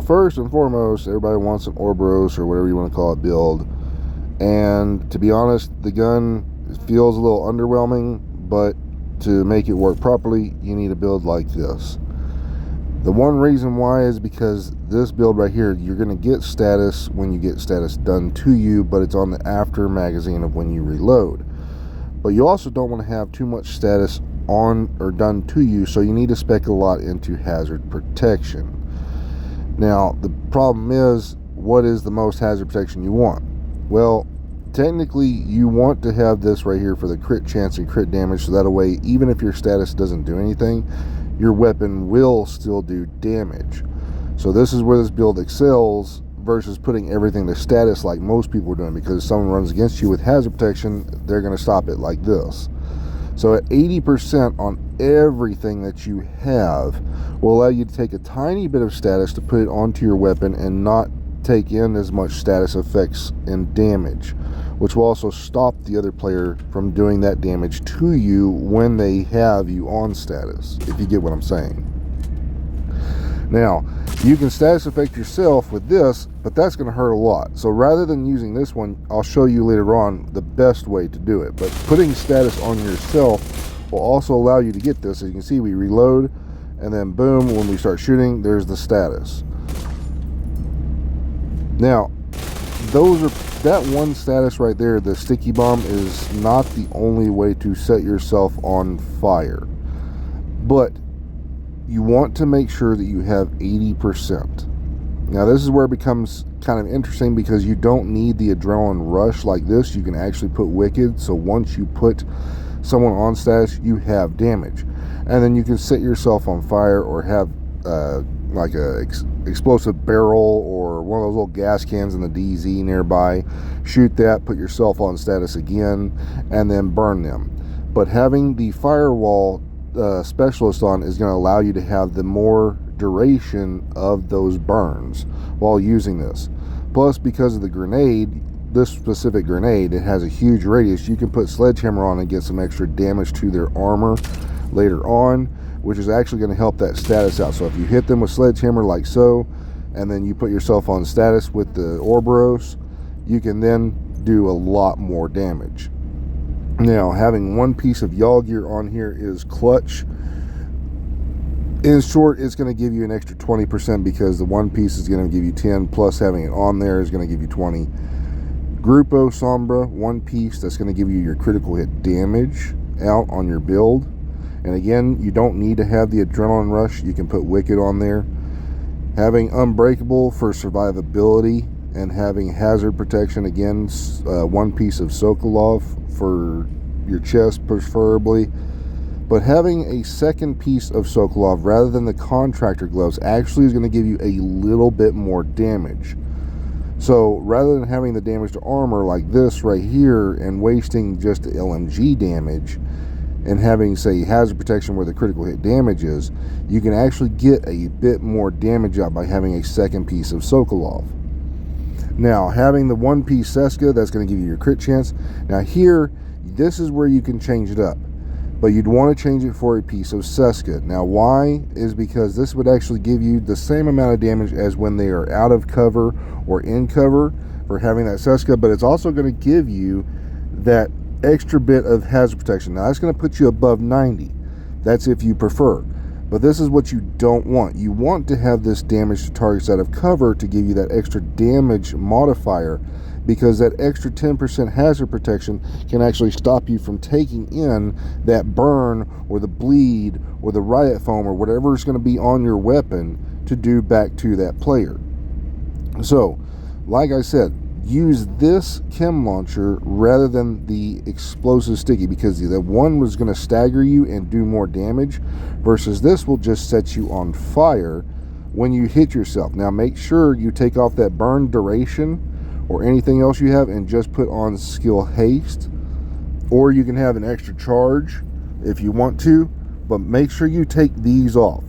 first and foremost, everybody wants an Ouroboros or whatever you want to call it build. And to be honest, the gun feels a little underwhelming, but to make it work properly, you need a build like this. The one reason why is because this build right here, you're going to get status when you get status done to you, but it's on the after magazine of when you reload. But you also don't want to have too much status on or done to you, so you need to spec a lot into hazard protection. Now, the problem is, what is the most hazard protection you want? Well, technically, you want to have this right here for the crit chance and crit damage, so that way, even if your status doesn't do anything, your weapon will still do damage. So this is where this build excels versus putting everything to status like most people are doing, because if someone runs against you with hazard protection, they're going to stop it like this. So at 80% on everything that you have will allow you to take a tiny bit of status to put it onto your weapon and not take in as much status effects and damage, which will also stop the other player from doing that damage to you when they have you on status, if you get what I'm saying. Now, you can status effect yourself with this, but that's going to hurt a lot. So rather than using this one, I'll show you later on the best way to do it. But putting status on yourself will also allow you to get this. As you can see, we reload, and then boom, when we start shooting, there's the status. Now, that one status right there, the sticky bomb, is not the only way to set yourself on fire. But you want to make sure that you have 80%. Now, this is where it becomes kind of interesting, because you don't need the adrenaline rush like this. You can actually put wicked, so once you put someone on status, you have damage. And then you can set yourself on fire, or have like a explosive barrel or one of those little gas cans in the DZ nearby. Shoot that, put yourself on status again, and then burn them. But having the firewall specialist on is going to allow you to have the more duration of those burns while using this. Plus, because of the grenade, this specific grenade, it has a huge radius. You can put sledgehammer on and get some extra damage to their armor later on, which is actually going to help that status out. So if you hit them with sledgehammer like so, and then you put yourself on status with the Ouroboros, you can then do a lot more damage. Now, having one piece of yaw gear on here is clutch. In short, it's going to give you an extra 20%, because the one piece is going to give you 10, plus having it on there is going to give you 20. Grupo Sombra, one piece, that's going to give you your critical hit damage out on your build. And again, you don't need to have the adrenaline rush. You can put wicked on there. Having unbreakable for survivability, and having hazard protection, again, one piece of Sokolov for your chest preferably. But having a second piece of Sokolov rather than the contractor gloves actually is going to give you a little bit more damage. So rather than having the damage to armor like this right here and wasting just the LMG damage, and having, say, hazard protection where the critical hit damage is, you can actually get a bit more damage out by having a second piece of Sokolov. Now, having the one piece Seska, that's going to give you your crit chance. Now here, this is where you can change it up, but you'd want to change it for a piece of Seska. Now why? Is because this would actually give you the same amount of damage as when they are out of cover or in cover for having that Seska, but it's also going to give you that extra bit of hazard protection. Now that's going to put you above 90. That's if you prefer. But this is what you don't want. You want to have this damage to targets out of cover to give you that extra damage modifier, because that extra 10% hazard protection can actually stop you from taking in that burn or the bleed or the riot foam or whatever is going to be on your weapon to do back to that player. So, like I said, use this chem launcher rather than the explosive sticky, because the one was going to stagger you and do more damage, versus this will just set you on fire when you hit yourself. Now make sure you take off that burn duration or anything else you have and just put on skill haste, or you can have an extra charge if you want to, but make sure you take these off.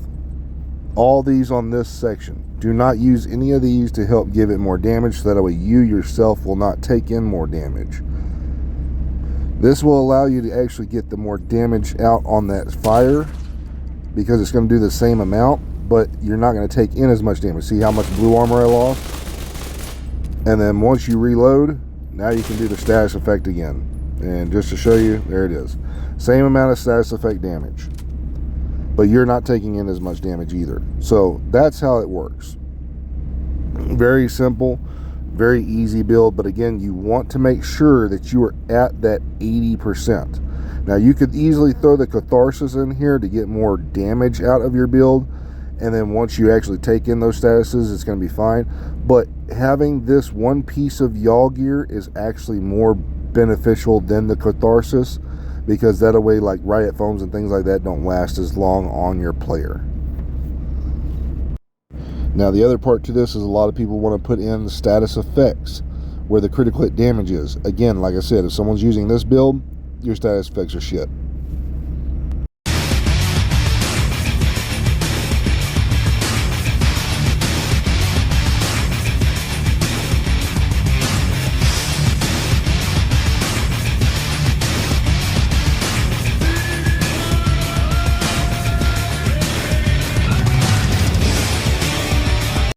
All these on this section. Do not use any of these to help give it more damage, so that way you yourself will not take in more damage. This will allow you to actually get the more damage out on that fire, because it's going to do the same amount. but you're not going to take in as much damage. See how much blue armor I lost? And then once you reload, now you can do the status effect again. And just to show you, there it is. Same amount of status effect damage, but you're not taking in as much damage either. So that's how it works. Very simple, very easy build, but again, you want to make sure that you are at that 80%. Now, you could easily throw the Catharsis in here to get more damage out of your build, and then once you actually take in those statuses, it's going to be fine. But having this one piece of Y'all gear is actually more beneficial than the Catharsis, because that way, like riot foams and things like that don't last as long on your player. Now, the other part to this is a lot of people want to put in the status effects where the critical hit damage is. Again, like I said, if someone's using this build, your status effects are shit.